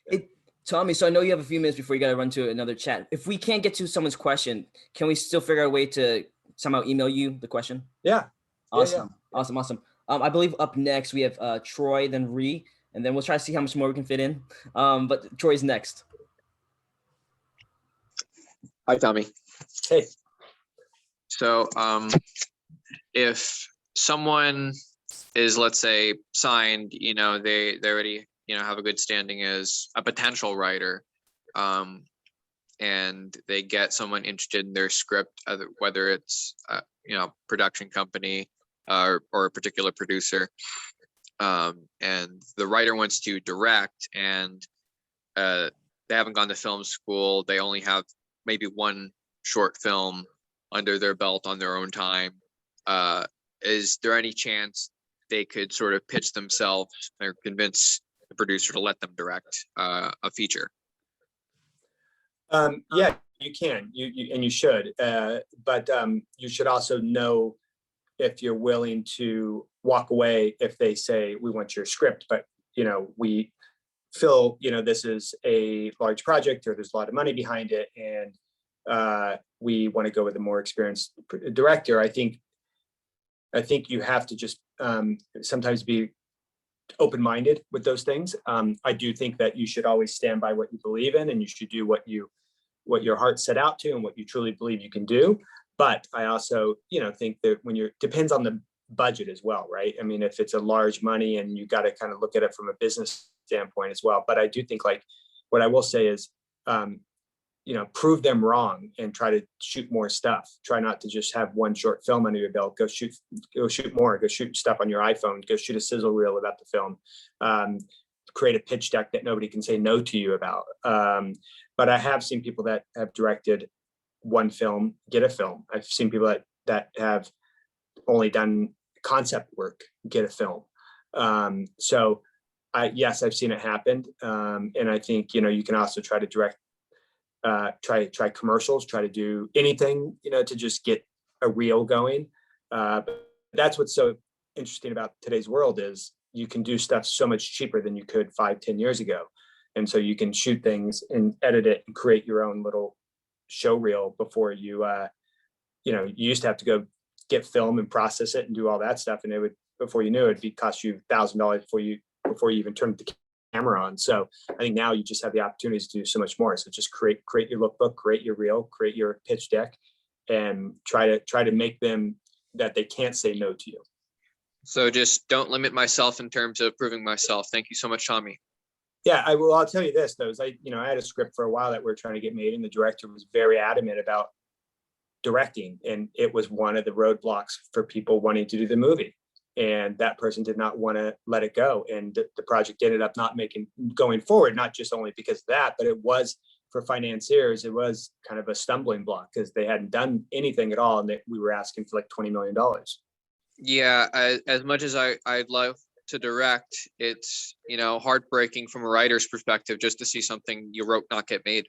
Hey, Tommy, so I know you have a few minutes before you got to run to another chat. If we can't get to someone's question, can we still figure out a way to somehow email you the question? Yeah. Awesome. Yeah. Awesome. I believe up next we have Troy, then Ree, and then we'll try to see how much more we can fit in. But Troy's next. Hi, Tommy. Hey. So if someone is, let's say, signed, they already, have a good standing as a potential writer, and they get someone interested in their script, whether it's, production company or a particular producer. and the writer wants to direct, and they haven't gone to film school. They only have maybe one short film under their belt on their own time. Is there any chance they could sort of pitch themselves or convince the producer to let them direct a feature? Yeah, you can, and you should, but you should also know if you're willing to walk away if they say, we want your script, but we feel this is a large project, or there's a lot of money behind it, and we want to go with a more experienced director. I think you have to just sometimes be open-minded with those things. I do think that you should always stand by what you believe in, and you should do what your heart set out to and what you truly believe you can do. But I also, think that depends on the budget as well, right? I mean, if it's a large money, and you got to kind of look at it from a business standpoint as well. But I do think, like, what I will say is, prove them wrong and try to shoot more stuff. Try not to just have one short film under your belt. Go shoot more. Go shoot stuff on your iPhone. Go shoot a sizzle reel about the film. Create a pitch deck that nobody can say no to you about. But I have seen people that have directed one film get a film. I've seen people that have only done concept work get a film. So yes, I've seen it happen. And I think, you can also try to direct, try commercials, try to do anything, to just get a reel going. But that's what's so interesting about today's world is you can do stuff so much cheaper than you could 5-10 years ago. And so you can shoot things and edit it and create your own little show reel before you you used to have to go get film and process it and do all that stuff. And it would, before you knew it, it'd cost you $1,000 before you even turned the camera on. So I think now you just have the opportunities to do so much more. So just create your lookbook, create your reel, create your pitch deck, and try to make them that they can't say no to you. So just don't limit myself in terms of proving myself. Thank you so much, Tommy. Yeah, I'll tell you this though, is I had a script for a while that we were trying to get made, and the director was very adamant about directing, and it was one of the roadblocks for people wanting to do the movie. And that person did not want to let it go, and the project ended up not going forward, not just only because of that, but it was for financiers, it was kind of a stumbling block because they hadn't done anything at all, and we were asking for like $20 million. Yeah, as much as I'd love to direct, it's heartbreaking from a writer's perspective just to see something you wrote not get made.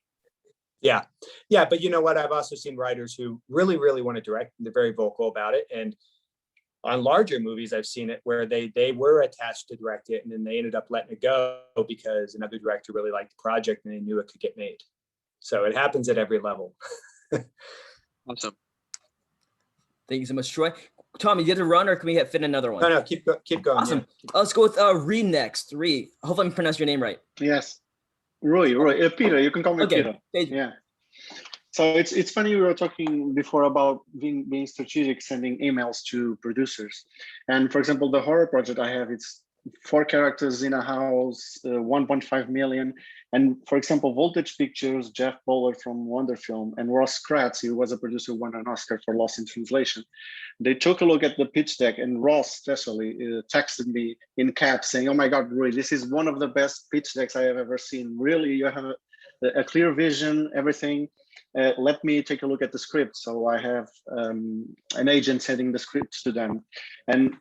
Yeah, but you know what? I've also seen writers who really, really want to direct. They're very vocal about it, and on larger movies, I've seen it where they were attached to direct it, and then they ended up letting it go because another director really liked the project and they knew it could get made. So it happens at every level. Awesome. Thank you so much, Troy. Tommy, did it run, or can we fit another one? No, keep going. Awesome. Yeah. Let's go with Ree next. Ree, hopefully I'm pronouncing your name right. Yes, Roy. Peter, you can call me Okay. Peter. Yeah. So it's funny, we were talking before about being strategic, sending emails to producers. And for example, the horror project I have, it's 4 characters in a house, 1.5 million. And for example, Voltage Pictures, Jeff Bowler from Wonder Film, and Ross Kratz, who was a producer, won an Oscar for Lost in Translation. They took a look at the pitch deck, and Ross especially texted me in caps saying, "Oh my God, Roy, this is one of the best pitch decks I have ever seen. Really, you have a clear vision, everything. Let me take a look at the script." So I have an agent sending the scripts to them, and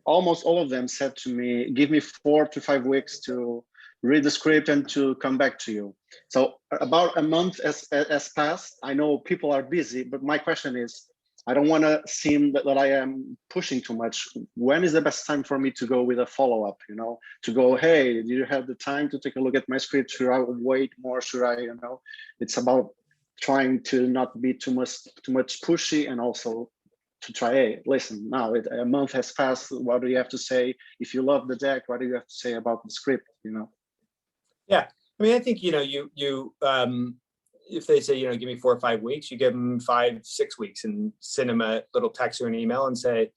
almost all of them said to me, "Give me 4 to 5 weeks to read the script and to come back to you." So about a month has passed. I know people are busy, but my question is, I don't want to seem that I am pushing too much. When is the best time for me to go with a follow-up, to go, "Hey, do you have the time to take a look at my script? Should I wait more? Should I, It's about trying to not be too much pushy, and also to try, hey, listen, now a month has passed. What do you have to say? If you love the deck, what do you have to say about the script? Yeah, I mean, I think if they say give me 4 or 5 weeks, you give them 5-6 weeks and send them a little text or an email and say,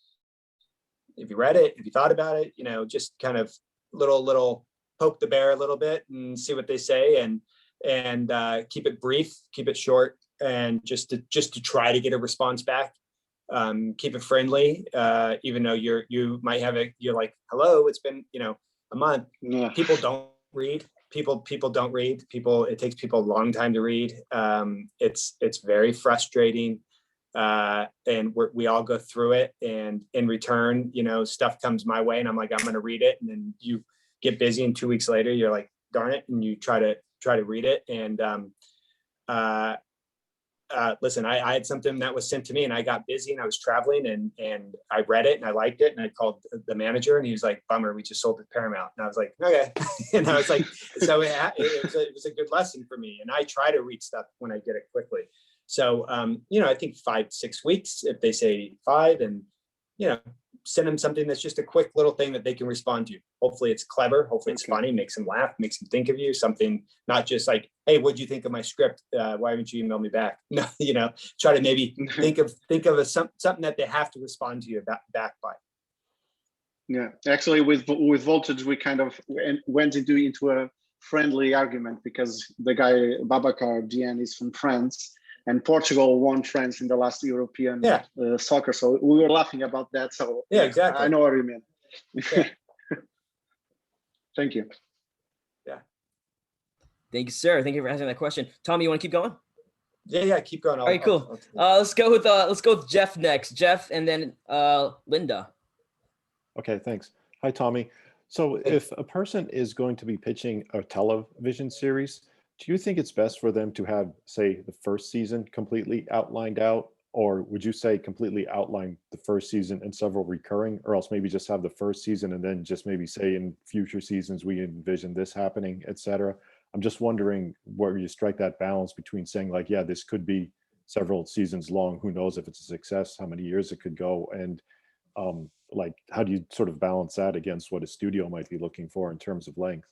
"If you read it, if you thought about it, just kind of little poke the bear a little bit and see what they say, and keep it brief, keep it short, and just to try to get a response back." Keep it friendly, even though you might have you're like, hello, it's been, a month. Yeah. People don't read. People don't read. It takes people a long time to read. It's very frustrating. And we all go through it, and in return, stuff comes my way and I'm like, I'm going to read it. And then you get busy, and 2 weeks later you're like, darn it. And you try to read it. And, listen, I had something that was sent to me, and I got busy and I was traveling, and I read it and I liked it, and I called the manager, and he was like, bummer, we just sold it to Paramount. And I was like, okay. And I was like, so it was a good lesson for me. And I try to read stuff when I get it quickly. So, I think 5-6 weeks, if they say 5, and, send them something that's just a quick little thing that they can respond to. Hopefully it's clever. Hopefully it's funny, makes them laugh, makes them think of you, something, not just like, hey, what'd you think of my script? Why haven't you emailed me back? No, try to maybe think of something that they have to respond to you back by. Yeah, actually with Voltage, we kind of went into a friendly argument, because the guy, Babacar Diane, is from France, and Portugal won France in the last European soccer. So we were laughing about that. So yeah, exactly. I know what you mean. Yeah. Thank you. Yeah. Thank you, sir. Thank you for asking that question. Tommy, you want to keep going? Yeah, keep going. All right, cool. Let's go with Jeff next. Jeff, and then Linda. Okay, thanks. Hi, Tommy. So if a person is going to be pitching a television series, do you think it's best for them to have, say, the first season completely outlined out? Or would you say completely outline the first season and several recurring, or else maybe just have the first season and then just maybe say in future seasons we envision this happening, etc.? I'm just wondering where you strike that balance between saying like, yeah, this could be several seasons long, who knows if it's a success, how many years it could go, and like how do you sort of balance that against what a studio might be looking for in terms of length?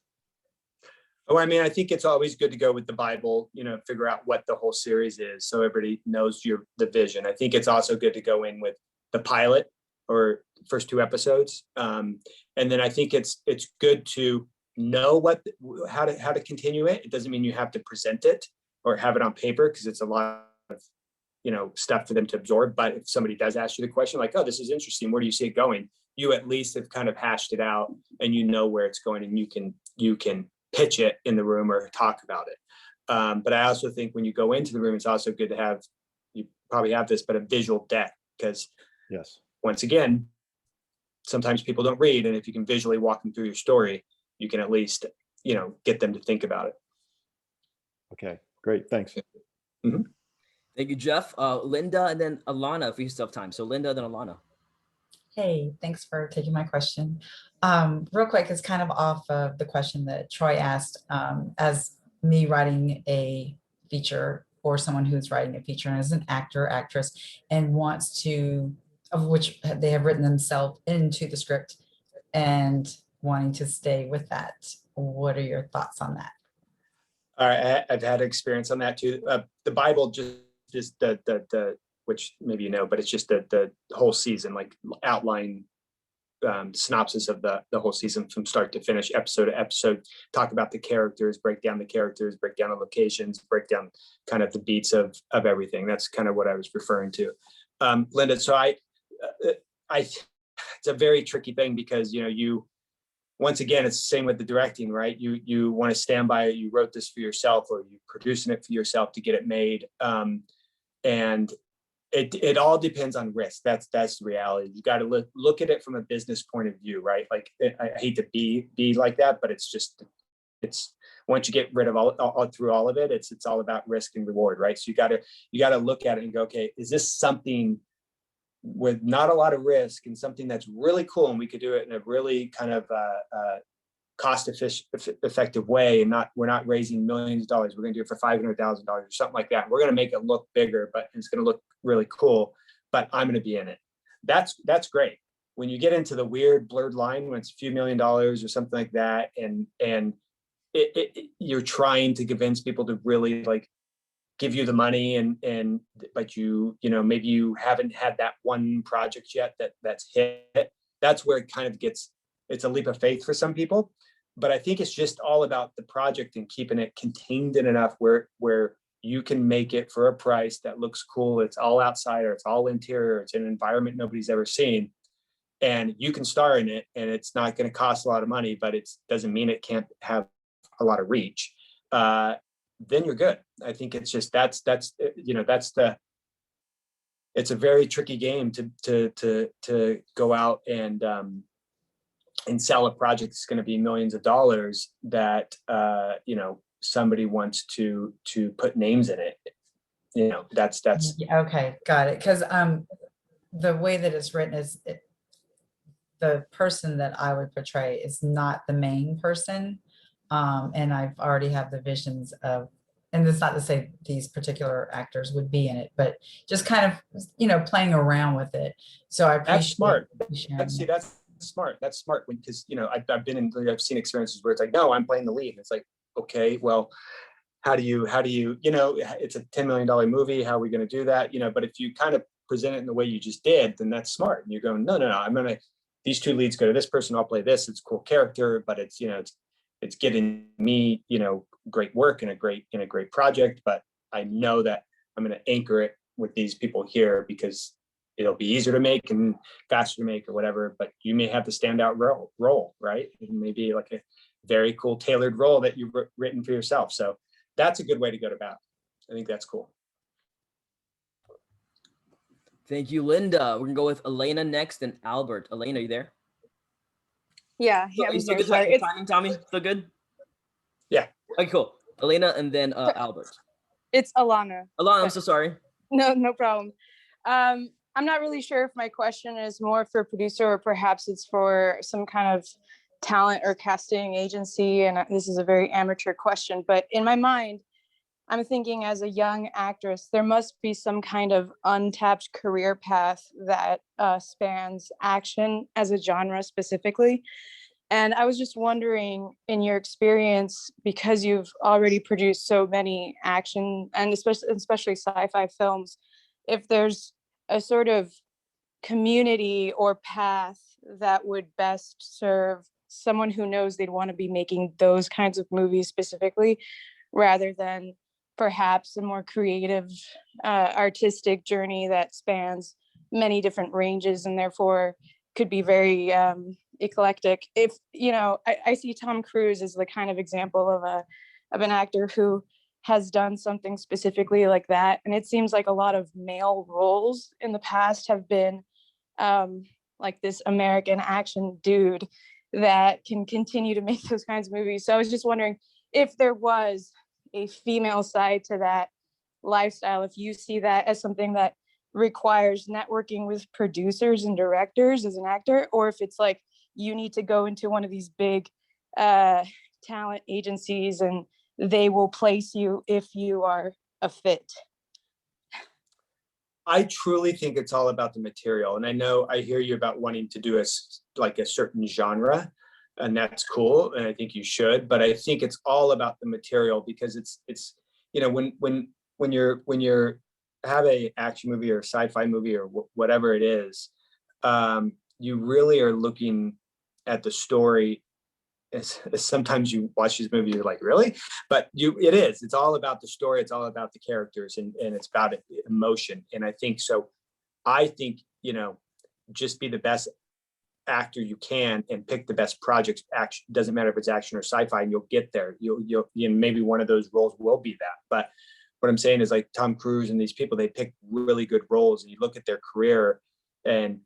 Oh, I mean, I think it's always good to go with the Bible, figure out what the whole series is, so everybody knows the vision. I think it's also good to go in with the pilot or first 2 episodes. And then I think it's good to know how to continue it. It doesn't mean you have to present it or have it on paper, because it's a lot of, stuff for them to absorb. But if somebody does ask you the question like, oh, this is interesting, where do you see it going? You at least have kind of hashed it out, and you know where it's going, and you can pitch it in the room or talk about it. But I also think when you go into the room, it's also good to have, you probably have this, but a visual deck, because yes, once again, sometimes people don't read. And if you can visually walk them through your story, you can at least, get them to think about it. Okay, great. Thanks. Mm-hmm. Thank you, Jeff. Linda, and then Alana, if we still have time. So Linda, then Alana. Hey, thanks for taking my question. Real quick, it's kind of off of the question that Troy asked. As me writing a feature, or someone who's writing a feature and is an actor, actress, and wants to, of which they have written themselves into the script and wanting to stay with that. What are your thoughts on that? All right, I've had experience on that too. The Bible just the which maybe but it's just the whole season, like outline synopsis of the whole season from start to finish, episode to episode, talk about the characters, break down the locations, break down kind of the beats of everything. That's kind of what I was referring to. Linda, so I it's a very tricky thing, because once again, it's the same with the directing, right? You want to stand by it. You wrote this for yourself, or you're producing it for yourself to get it made. And it all depends on risk. That's the reality. You got to look at it from a business point of view, right? Like, I hate to be like that, but it's once you get rid of all through all of it, it's all about risk and reward, right? So you got to look at it and go, okay, is this something with not a lot of risk and something that's really cool, and we could do it in a really kind of cost effective way, and we're not raising millions of dollars. We're going to do it for $500,000 or something like that. We're going to make it look bigger, but it's going to look really cool, but I'm going to be in it. That's great. When you get into the weird blurred line, when it's a few $1 million or something like that, and you're trying to convince people to really like give you the money, but maybe you haven't had that one project yet that's hit. That's where it kind of it's a leap of faith for some people. But I think it's just all about the project and keeping it contained in enough where you can make it for a price that looks cool. It's all outside, or it's all interior, it's in an environment nobody's ever seen, and you can star in it, and it's not going to cost a lot of money, but it doesn't mean it can't have a lot of reach. Then you're good. I think it's just it's a very tricky game to go out and sell a project that's going to be millions of dollars that somebody wants to put names in it. That's Yeah, okay, got it. Because the way that it's written is the person that I would portray is not the main person. And I've already have the visions of, and it's not to say these particular actors would be in it, but just kind of, playing around with it. So I appreciate that's smart. you sharing That's smart. That's smart because I've seen experiences where it's like, no, I'm playing the lead. And it's like, okay, well, how do you, it's a $10 million movie. How are we going to do that? But if you kind of present it in the way you just did, then that's smart. And you're going, no, these two leads go to this person. I'll play this. It's a cool character, but it's getting me, great work and a great project. But I know that I'm going to anchor it with these people here because it'll be easier to make and faster to make or whatever. But you may have the standout role, right? It may be like a very cool tailored role that you've written for yourself. So that's a good way to go about it. I think that's cool. Thank you, Linda. We're gonna go with Elena next and Albert. Elena, you there? Yeah, Are you still good timing, Tommy? Still good? Yeah. Okay, cool. Elena and then Albert. It's Alana. Alana, I'm so sorry. No problem. I'm not really sure if my question is more for producer or perhaps it's for some kind of talent or casting agency. And this is a very amateur question, but in my mind, I'm thinking as a young actress, there must be some kind of untapped career path that spans action as a genre specifically. And I was just wondering, in your experience, because you've already produced so many action and especially sci-fi films, if there's a sort of community or path that would best serve someone who knows they'd want to be making those kinds of movies specifically, rather than perhaps a more creative, artistic journey that spans many different ranges and therefore could be very eclectic. If I see Tom Cruise as the kind of example of an actor who has done something specifically like that, and it seems like a lot of male roles in the past have been like this American action dude that can continue to make those kinds of movies. So I was just wondering if there was a female side to that lifestyle, if you see that as something that requires networking with producers and directors as an actor, or if it's like you need to go into one of these big talent agencies and they will place you if you are a fit. I truly think it's all about the material. And I know I hear you about wanting to do a certain genre, and that's cool. And I think you should, but I think it's all about the material because it's when you're have a action movie or sci-fi movie or whatever it is, you really are looking at the story. As sometimes you watch this movie, you're like, really? But it's all about the story. It's all about the characters and it's about emotion. And I think so. I think, just be the best actor you can and pick the best projects. Action doesn't matter if it's action or sci-fi, and you'll get there. You'll maybe one of those roles will be that. But what I'm saying is like Tom Cruise and these people, they pick really good roles, and you look at their career and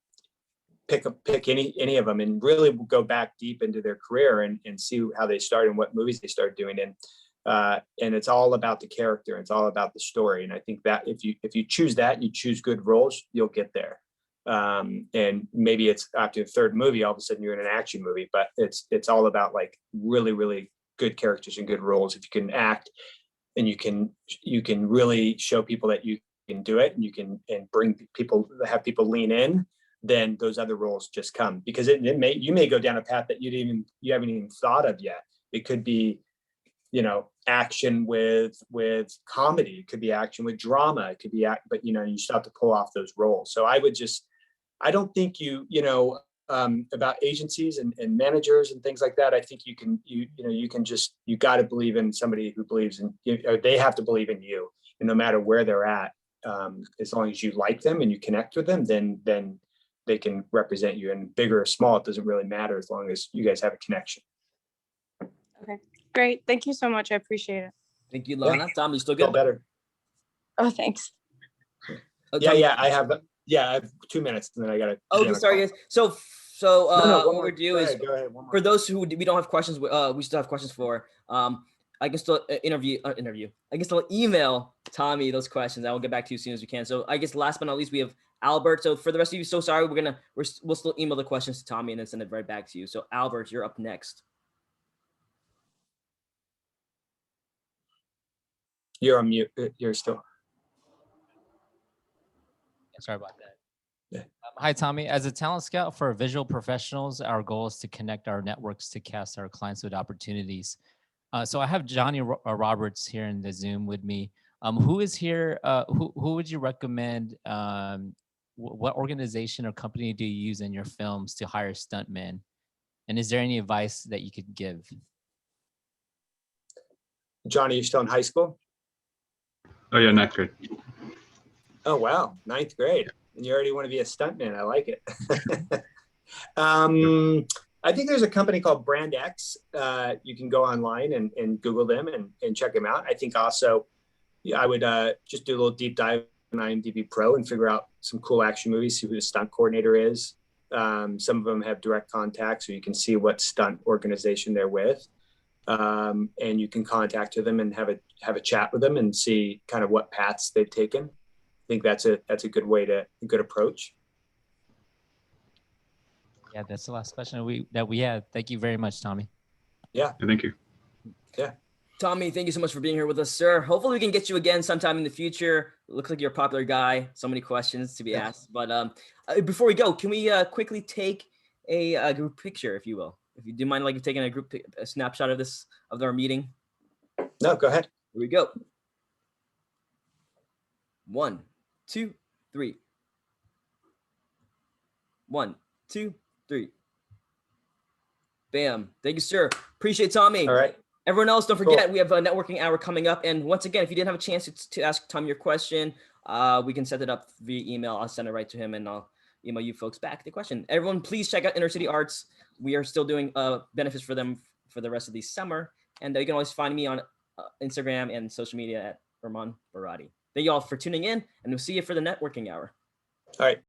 pick any of them and really go back deep into their career and see how they started and what movies they started doing. And it's all about the character. It's all about the story. And I think that if you choose that and you choose good roles, you'll get there. And maybe it's after the third movie, all of a sudden you're in an action movie, but it's all about like really, really good characters and good roles. If you can act and you can really show people that you can do it, and you can bring people, have people lean in, then those other roles just come, because you may go down a path that you haven't even thought of yet. It could be, action with comedy. It could be action with drama. It could be but you still have to pull off those roles. So I don't think about agencies and managers and things like that. I think you got to believe in somebody who believes in you, or they have to believe in you. and no matter where they're at, as long as you like them and you connect with them, then they can represent you. And big or small, it doesn't really matter as long as you guys have a connection. Okay, great. Thank you so much. I appreciate it. Thank you, Lana. Yeah. Tom, you still Feel good? better. Oh, thanks. Yeah, I have 2 minutes, and then I gotta. Okay, sorry guys. So what we're do is Go ahead, one more. for those who we don't have questions, we still have questions for. I can still interview. I can still email Tommy those questions. I will get back to you as soon as we can. So I guess last but not least, we have Albert. So for the rest of you, so sorry, we'll still email the questions to Tommy and then send it right back to you. So Albert, you're up next. You're on mute. You're still. Sorry about that. Yeah. Hi, Tommy. As a talent scout for visual professionals, our goal is to connect our networks to cast our clients with opportunities. So I have Johnny Roberts here in the Zoom with me. Who is here? Who would you recommend? What organization or company do you use in your films to hire stuntmen? And is there any advice that you could give? Johnny, you're still in high school? Oh yeah, 9th grade. Oh wow, 9th grade, and you already want to be a stuntman. I like it. I think there's a company called Brand X. You can go online and Google them and check them out. I think also, I would just do a little deep dive on IMDb Pro and figure out some cool action movies, see who the stunt coordinator is. Some of them have direct contact, so you can see what stunt organization they're with. And you can contact them and have a chat with them and see kind of what paths they've taken. I think that's a good approach. Yeah, that's the last question that we had. Thank you very much, Tommy. Yeah. Thank you. Yeah. Tommy, thank you so much for being here with us, sir. Hopefully we can get you again sometime in the future. It looks like you're a popular guy. So many questions to be asked. But before we go, can we quickly take a group picture, if you will? If you do mind, like taking a snapshot of our meeting. No, go ahead. Here we go. 1, 2, 3. 1, 2, 3. Bam. Thank you, sir. Appreciate Tommy. All right. Everyone else, don't forget, we have a networking hour coming up. And once again, if you didn't have a chance to ask Tommy your question, we can set it up via email. I'll send it right to him and I'll email you folks back the question. Everyone, please check out Inner City Arts. We are still doing benefits for them for the rest of the summer. And you can always find me on Instagram and social media at Ermantourage. Thank you all for tuning in, and we'll see you for the networking hour. All right.